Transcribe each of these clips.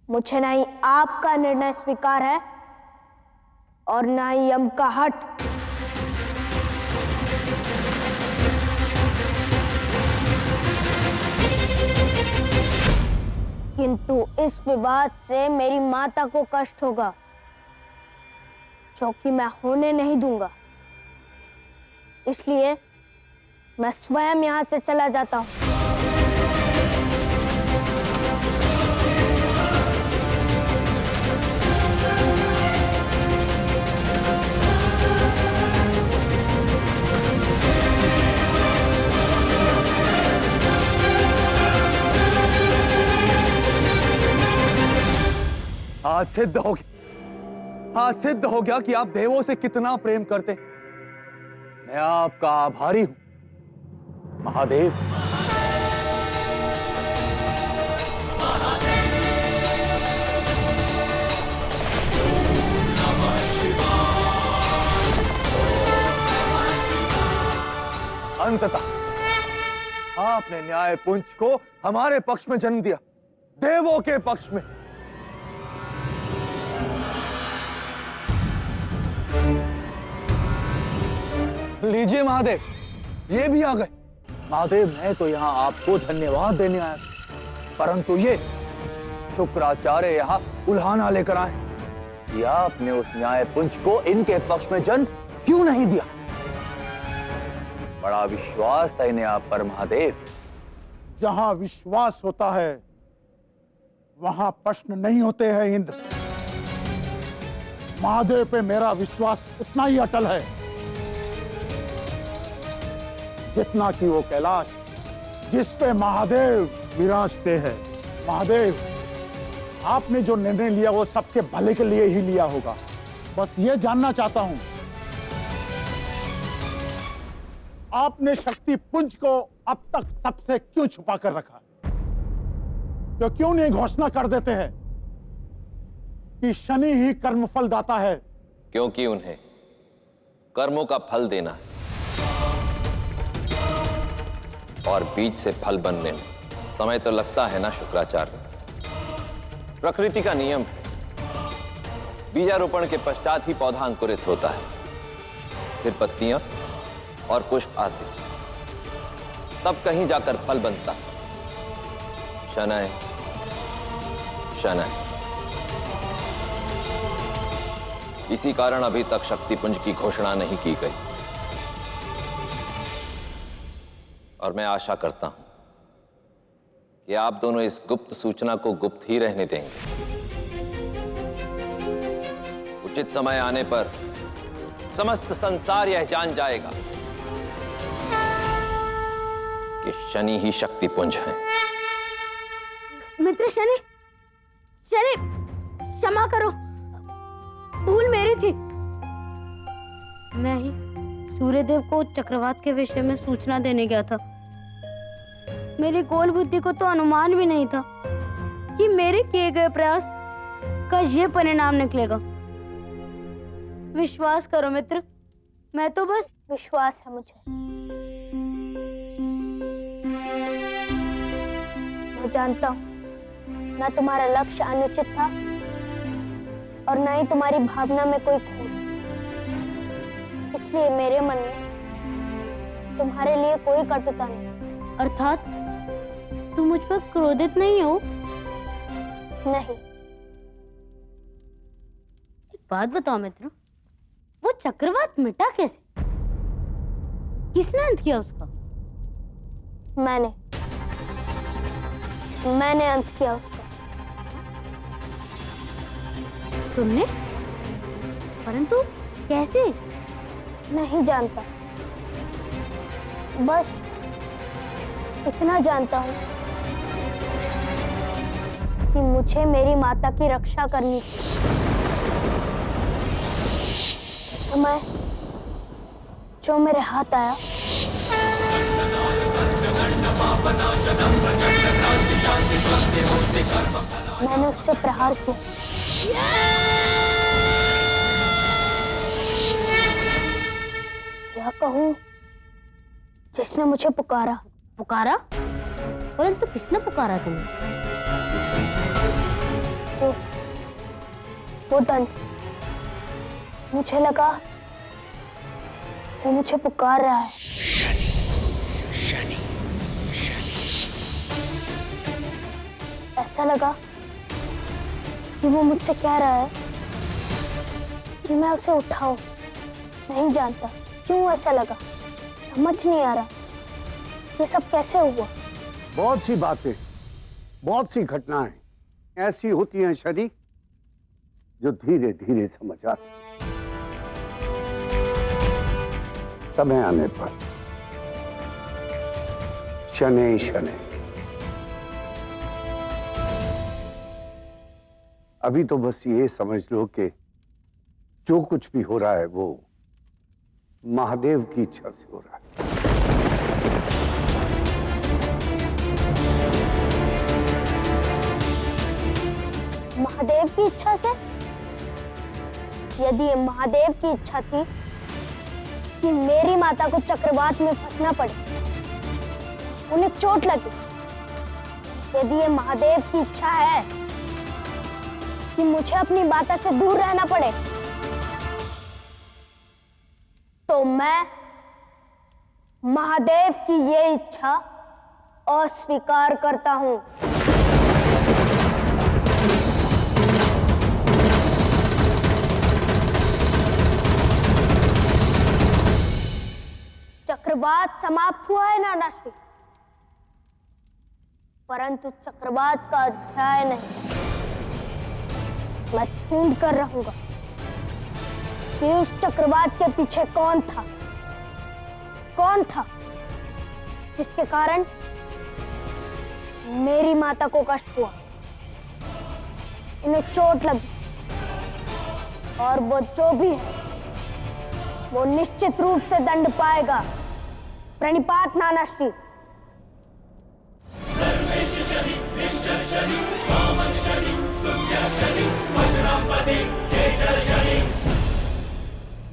मुझे ना ही आपका निर्णय स्वीकार है और ना ही यम का हट। किंतु इस विवाद से मेरी माता को कष्ट होगा, जो कि मैं होने नहीं दूंगा। इसलिए मैं स्वयं यहां से चला जाता हूं। आज सिद्ध हो गया, आज सिद्ध हो गया कि आप देवों से कितना प्रेम करते। मैं आपका आभारी हूं महादेव। अंततः आपने न्याय पुंज को हमारे पक्ष में जन्म दिया, देवों के पक्ष में। लीजिए महादेव, ये भी आ गए। महादेव, मैं तो यहाँ आपको धन्यवाद देने आया था, परंतु ये शुक्राचार्य यहाँ उल्हाना लेकर आए कि आपने उस न्याय पुंज को इनके पक्ष में जन्म क्यों नहीं दिया। बड़ा विश्वास था इन्हें आप पर महादेव। जहां विश्वास होता है वहां प्रश्न नहीं होते हैं इंद्र। महादेव पे मेरा विश्वास उतना ही अटल है जितना कि वो कैलाश जिस पे महादेव विराजते हैं। महादेव, आपने जो निर्णय लिया वो सबके भले के लिए ही लिया होगा। बस ये जानना चाहता हूं, आपने शक्ति पुंज को अब तक सबसे क्यों छुपा कर रखा? तो क्यों नहीं घोषणा कर देते हैं कि शनि ही कर्मफल दाता है? क्योंकि उन्हें कर्मों का फल देना है और बीज से फल बनने में समय तो लगता है ना शुक्राचार्य। प्रकृति का नियम है, बीजारोपण के पश्चात ही पौधा अंकुरित होता है, फिर पत्तियां और पुष्प आते, तब कहीं जाकर फल बनता है। शनय शनय। इसी कारण अभी तक शक्तिपुंज की घोषणा नहीं की गई और मैं आशा करता हूं कि आप दोनों इस गुप्त सूचना को गुप्त ही रहने देंगे। उचित समय आने पर समस्त संसार यह जान जाएगा कि शनि ही शक्तिपुंज है। मित्र शनि, शनि क्षमा करो, भूल मेरी थी। मैं ही सूर्यदेव को चक्रवात के विषय में सूचना देने गया था। मेरी गोल बुद्धि को तो अनुमान भी नहीं था कि मेरे किए गए प्रयास का ये परिणाम निकलेगा। विश्वास करो मित्र, मैं तो बस विश्वास है मुझे। मैं जानता हूं ना तुम्हारा लक्ष्य अनुचित था और ना ही तुम्हारी भावना में कोई खोट। इसलिए मेरे मन में तुम्हारे लिए कोई कटुता नहीं। अर्थात तुम मुझ पर क्रोधित नहीं हो? नहीं। एक बात बताओ मित्र, वो चक्रवात मिटा कैसे? किसने अंत किया उसका? मैंने अंत किया उसका। तुमने? परंतु कैसे? नहीं जानता, बस इतना जानता हूं कि मुझे मेरी माता की रक्षा करनी थी। समय जो मेरे हाथ आया मैंने उससे प्रहार किया। या कहूं जिसने मुझे पुकारा। पुकारा? परंतु किसने पुकारा तुम्हें? वो दंड। मुझे लगा वो मुझे पुकार रहा है। ऐसा लगा कि वो मुझसे कह रहा है कि मैं उसे उठाऊं। नहीं जानता क्यों ऐसा लगा, समझ नहीं आ रहा ये सब कैसे हुआ। बहुत सी बातें, बहुत सी घटनाएं ऐसी होती हैं शनी, जो धीरे धीरे समझ आती। समय आने पर शनै शनै। अभी तो बस ये समझ लो कि जो कुछ भी हो रहा है वो महादेव की इच्छा से हो रहा है। महादेव की इच्छा से? यदि ये महादेव की इच्छा थी कि मेरी माता को चक्रवात में फंसना पड़े, उन्हें चोट लगे, यदि ये महादेव की इच्छा है कि मुझे अपनी माता से दूर रहना पड़े, तो मैं महादेव की ये इच्छा अस्वीकार करता हूं। चक्रवात समाप्त हुआ है नानाश्री, परंतु चक्रवात का अध्याय नहीं। मैं ढूंढ कर रहूंगा कि उस चक्रवात के पीछे कौन था जिसके कारण मेरी माता को कष्ट हुआ, उन्हें चोट लगी, और वो जो भी है वो निश्चित रूप से दंड पाएगा। प्रणिपात नानाश्री।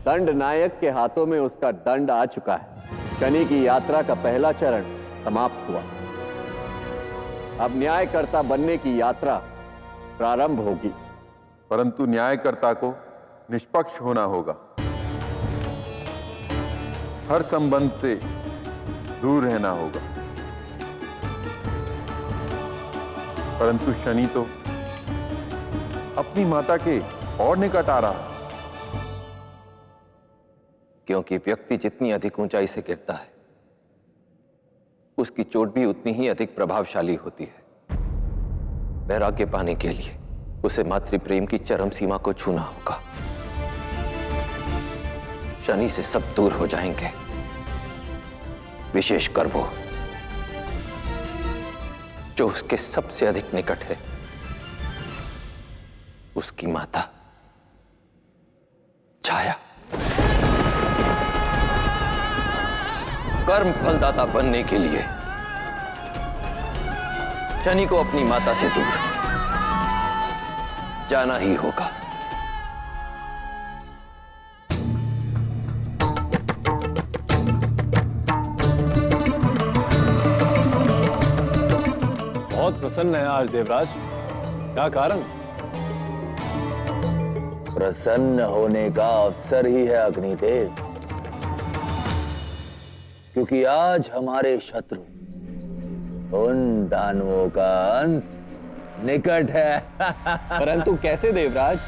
दंड नायक के हाथों में उसका दंड आ चुका है। शनि की यात्रा का पहला चरण समाप्त हुआ। अब न्यायकर्ता बनने की यात्रा प्रारंभ होगी। परंतु न्यायकर्ता को निष्पक्ष होना होगा, हर संबंध से दूर रहना होगा। परंतु शनि तो अपनी माता के और निकट आ रहा है। क्योंकि व्यक्ति जितनी अधिक ऊंचाई से गिरता है, उसकी चोट भी उतनी ही अधिक प्रभावशाली होती है। वैराग्य पाने के लिए उसे मातृ प्रेम की चरम सीमा को छूना होगा। शनि से सब दूर हो जाएंगे, विशेषकर वो जो उसके सबसे अधिक निकट है, उसकी माता छाया। कर्म फलदाता बनने के लिए शनि को अपनी माता से दूर जाना ही होगा। बहुत प्रसन्न है आज देवराज, क्या कारण? प्रसन्न होने का अवसर ही है अग्निदेव, क्योंकि आज हमारे शत्रु उन दानवों का अंत निकट है। परंतु कैसे देवराज?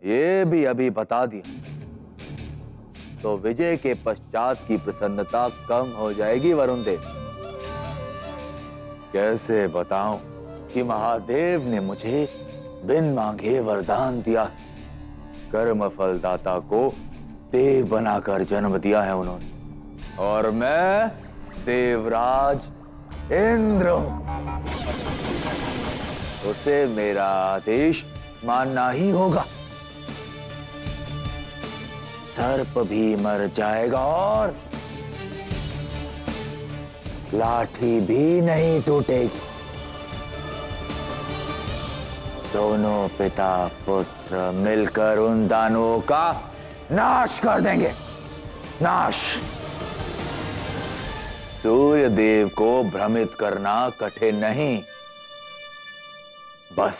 ये भी अभी बता दिया तो विजय के पश्चात की प्रसन्नता कम हो जाएगी वरुण देव। कैसे बताऊं कि महादेव ने मुझे बिन मांगे वरदान दिया। कर्म फलदाता को देव बनाकर जन्म दिया है उन्होंने, और मैं देवराज इंद्र हूं। उसे मेरा आदेश मानना ही होगा। सर्प भी मर जाएगा और लाठी भी नहीं टूटेगी। दोनों पिता पुत्र मिलकर उन दानवों का नाश कर देंगे। नाश। सूर्य देव को भ्रमित करना कठिन नहीं, बस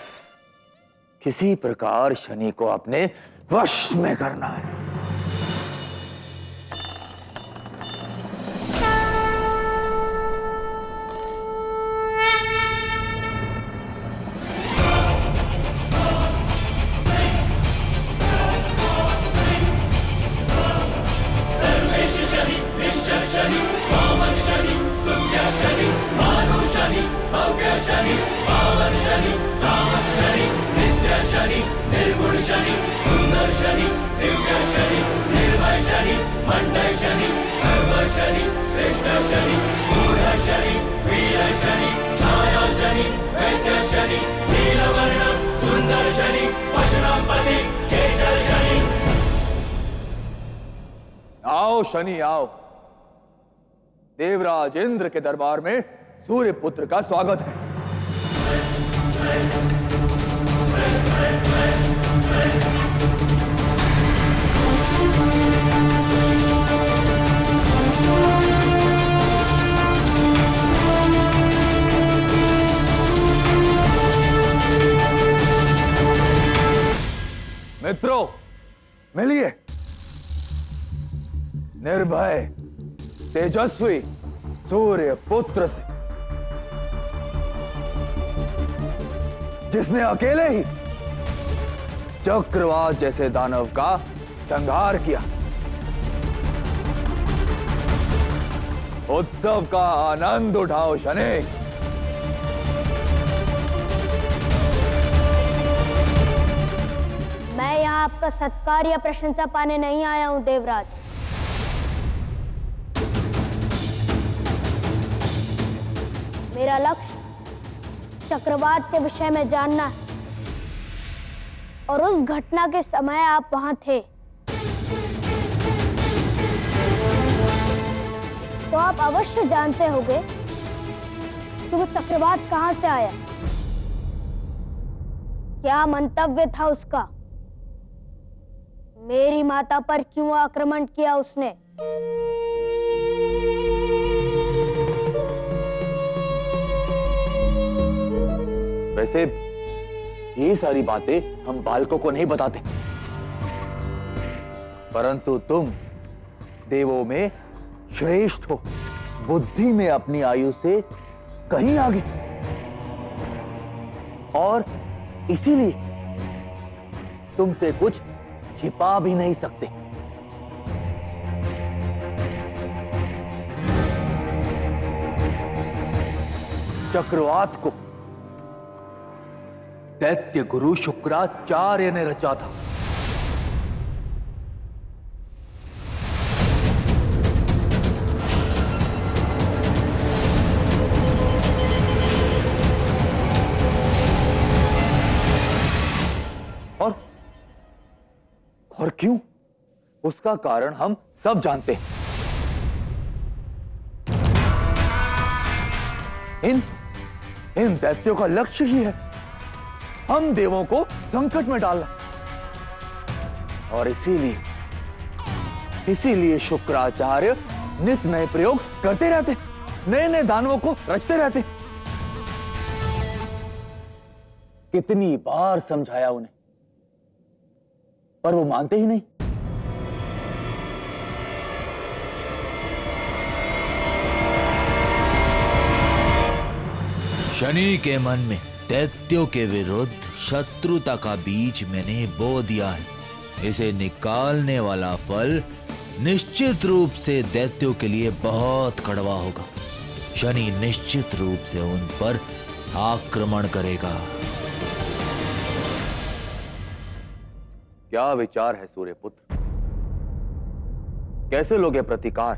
किसी प्रकार शनि को अपने वश में करना है। आओ शनि आओ, देवराज इंद्र के दरबार में सूर्य पुत्र का स्वागत है। मित्रों, मिलिए। निर्भय तेजस्वी सूर्य पुत्र से, जिसने अकेले ही चक्रवात जैसे दानव का संहार किया। उत्सव का आनंद उठाओ शनि। मैं यहाँ आपका सत्कार या प्रशंसा पाने नहीं आया हूँ देवराज। मेरा लक्ष्य चक्रवात के विषय में जानना है, और उस घटना के समय आप वहां थे, तो आप अवश्य जानते होंगे कि वो चक्रवात कहां से आया, क्या मंतव्य था उसका, मेरी माता पर क्यों आक्रमण किया उसने। वैसे ये सारी बातें हम बालकों को नहीं बताते, परंतु तुम देवों में श्रेष्ठ हो, बुद्धि में अपनी आयु से कहीं आगे, और इसीलिए तुमसे कुछ छिपा भी नहीं सकते। चक्रवात को दैत्य गुरु शुक्राचार्य ने रचा था। और क्यों, उसका कारण हम सब जानते हैं। इन दैत्यों का लक्ष्य ही है हम देवों को संकट में डालना, और इसीलिए शुक्राचार्य नित नए प्रयोग करते रहते, नए नए दानवों को रचते रहते। कितनी बार समझाया उन्हें, पर वो मानते ही नहीं। शनि के मन में दैत्यों के विरुद्ध शत्रुता का बीज मैंने बो दिया है। इसे निकालने वाला फल निश्चित रूप से दैत्यों के लिए बहुत कड़वा होगा। शनि निश्चित रूप से उन पर आक्रमण करेगा। क्या विचार है सूर्यपुत्र? कैसे लोगे प्रतिकार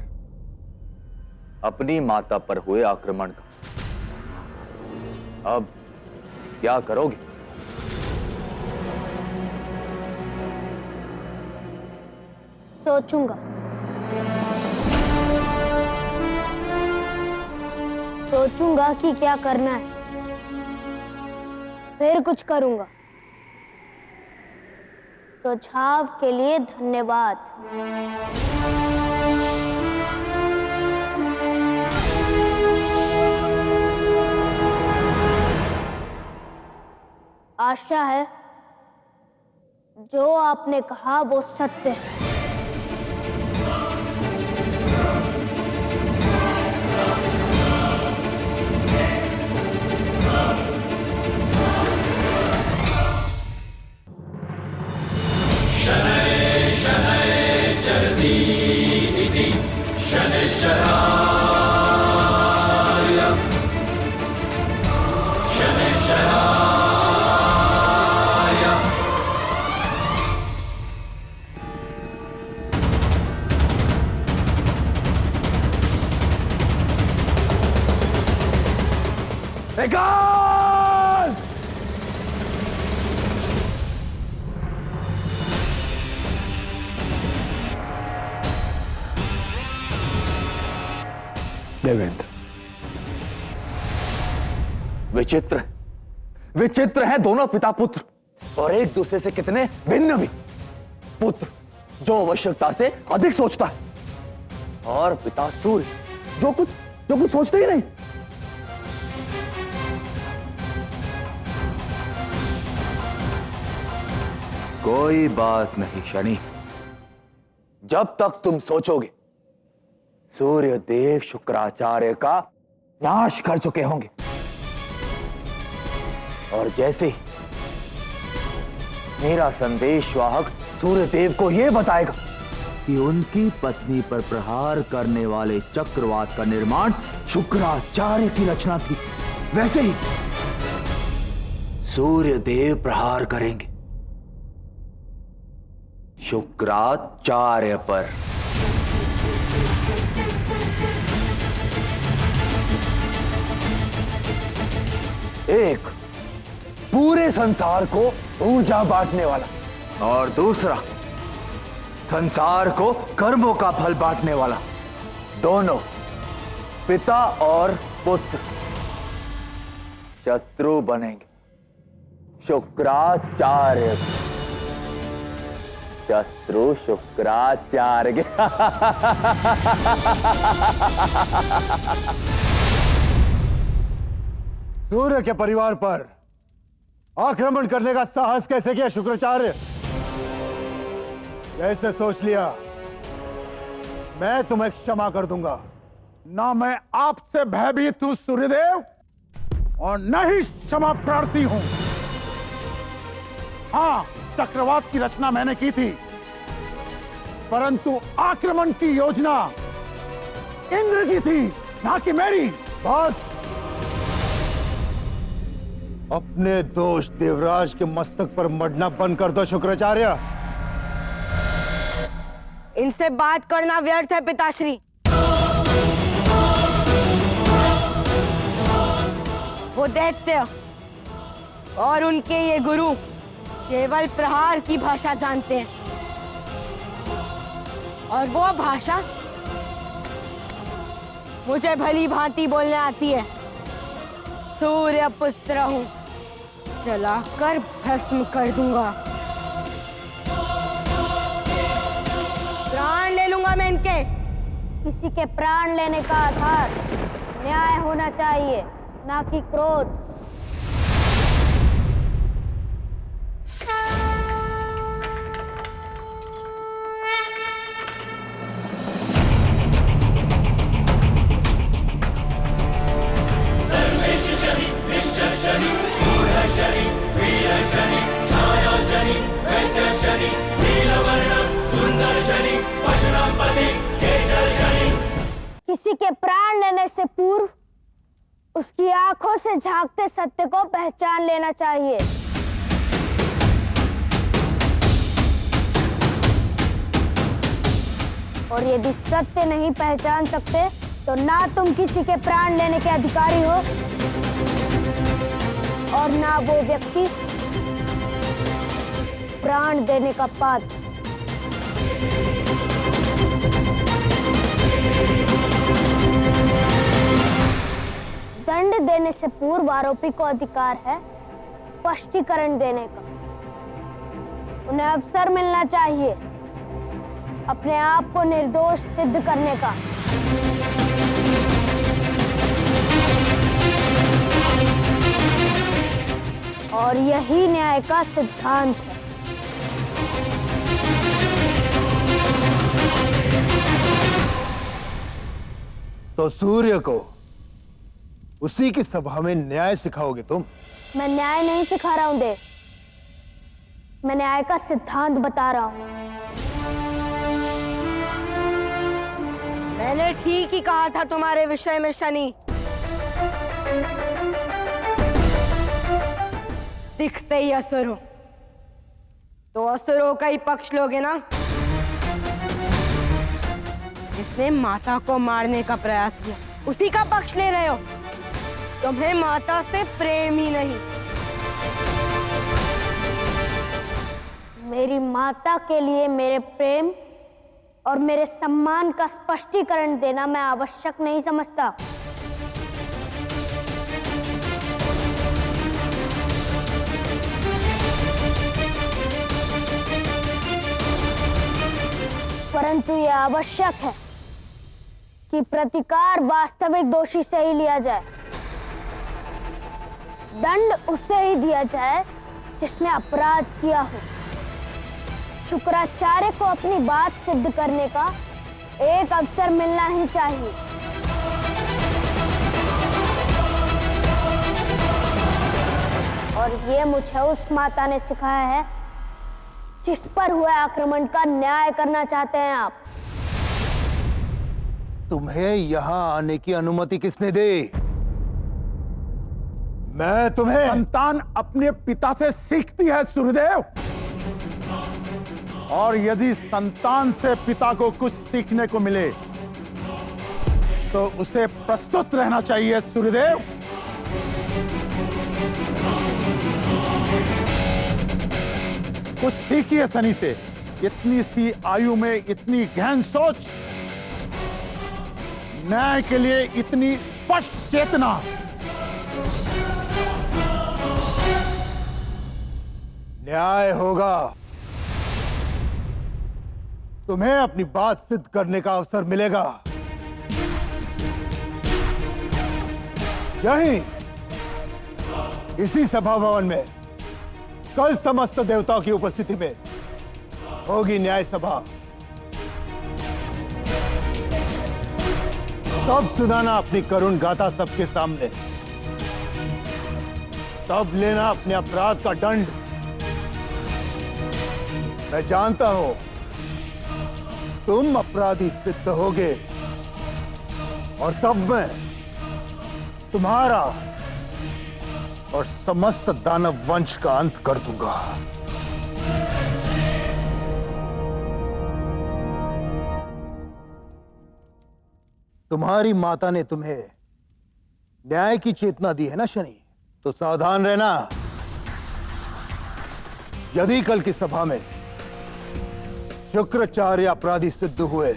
अपनी माता पर हुए आक्रमण का? अब क्या करोगे? सोचूंगा कि क्या करना है, फिर कुछ करूंगा। सुझाव के लिए धन्यवाद। आशा है जो आपने कहा वो सत्य है। निकाल! देवेंद्र, विचित्र विचित्र है दोनों पिता पुत्र, और एक दूसरे से कितने भिन्न भी। पुत्र जो आवश्यकता से अधिक सोचता है, और पिता सूर्य जो कुछ सोचते ही नहीं। कोई बात नहीं शनि, जब तक तुम सोचोगे सूर्य देव शुक्राचार्य का नाश कर चुके होंगे, और जैसे ही मेरा संदेशवाहक सूर्यदेव को यह बताएगा कि उनकी पत्नी पर प्रहार करने वाले चक्रवात का निर्माण शुक्राचार्य की रचना थी, वैसे ही सूर्यदेव प्रहार करेंगे शुक्राचार्य पर। एक पूरे संसार को ऊर्जा बांटने वाला, और दूसरा संसार को कर्मों का फल बांटने वाला। दोनों पिता और पुत्र शत्रु बनेंगे शुक्राचार्य, शत्रु शुक्राचार्य के। सूर्य के परिवार पर आक्रमण करने का साहस कैसे किया शुक्राचार्य? कैसे सोच लिया मैं तुम्हें क्षमा कर दूंगा? ना मैं आपसे भयभीत हूं सूर्यदेव, और न ही क्षमा प्रार्थी हूं। हां, चक्रवात की रचना मैंने की थी, परंतु आक्रमण की योजना इंद्र की थी, ना कि मेरी। बस अपने दोष देवराज के मस्तक पर मढ़ना बंद कर दो शुक्राचार्य। इनसे बात करना व्यर्थ है पिताश्री। वो दैत्य और उनके ये गुरु केवल प्रहार की भाषा जानते हैं, और वो भाषा मुझे भली भांति बोलने आती है। सूर्य पुत्र हूं, जलाकर भस्म कर दूंगा, प्राण ले लूंगा मैं इनके। किसी के प्राण लेने का आधार न्याय होना चाहिए, ना कि क्रोध। किसी के प्राण लेने से पूर्व उसकी आंखों से झांकते सत्य को पहचान लेना चाहिए। और यदि सत्य नहीं पहचान सकते तो ना तुम किसी के प्राण लेने के अधिकारी हो, और ना वो व्यक्ति प्राण देने का पात्र। दंड देने से पूर्व आरोपी को अधिकार है स्पष्टीकरण देने का। उन्हें अवसर मिलना चाहिए अपने आप को निर्दोष सिद्ध करने का। और यही न्याय न्याय का सिद्धांत है। तो सूर्य को उसी की सभा में न्याय सिखाओगे तुम? मैं न्याय नहीं सिखा रहा हूं देव, मैं न्याय का सिद्धांत बता रहा हूं। मैंने ठीक ही कहा था तुम्हारे विषय में शनि। दिखते ही असुर हो तो असुरों का ही पक्ष लोगे ना। जिसने माता को मारने का प्रयास किया उसी का पक्ष ले रहे हो। तुम्हें माता से प्रेम ही नहीं। मेरी माता के लिए मेरे प्रेम और मेरे सम्मान का स्पष्टीकरण देना मैं आवश्यक नहीं समझता। परंतु यह आवश्यक है कि प्रतिकार वास्तविक दोषी से ही लिया जाए। दंड उससे ही दिया जाए जिसने अपराध किया हो। शुक्राचार्य को अपनी बात सिद्ध करने का एक अवसर मिलना ही चाहिए। और ये मुझे उस माता ने सिखाया है जिस पर हुए आक्रमण का न्याय करना चाहते हैं आप। तुम्हें यहां आने की अनुमति किसने दी? मैं तुम्हें संतान अपने पिता से सीखती है सूर्यदेव, और यदि संतान से पिता को कुछ सीखने को मिले तो उसे प्रस्तुत रहना चाहिए सूर्यदेव। कुछ सीखिए शनि से। इतनी सी आयु में इतनी गहन सोच, न्याय के लिए इतनी स्पष्ट चेतना। न्याय होगा। तुम्हें अपनी बात सिद्ध करने का अवसर मिलेगा। यहीं इसी सभा भवन में कल समस्त देवताओं की उपस्थिति में होगी न्याय सभा। तब सुनाना अपनी करुण गाथा सबके सामने। तब लेना अपने अपराध का दंड। मैं जानता हूं तुम अपराधी सिद्ध होगे, और तब मैं तुम्हारा और समस्त दानव वंश का अंत कर दूंगा। तुम्हारी माता ने तुम्हें न्याय की चेतना दी है ना शनि, तो सावधान रहना। यदि कल की सभा में शुक्राचार्य अपराधी सिद्ध हुए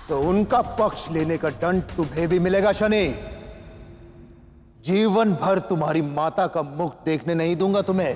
तो उनका पक्ष लेने का दंड तुम्हें भी मिलेगा शनि। जीवन भर तुम्हारी माता का मुख देखने नहीं दूंगा तुम्हें।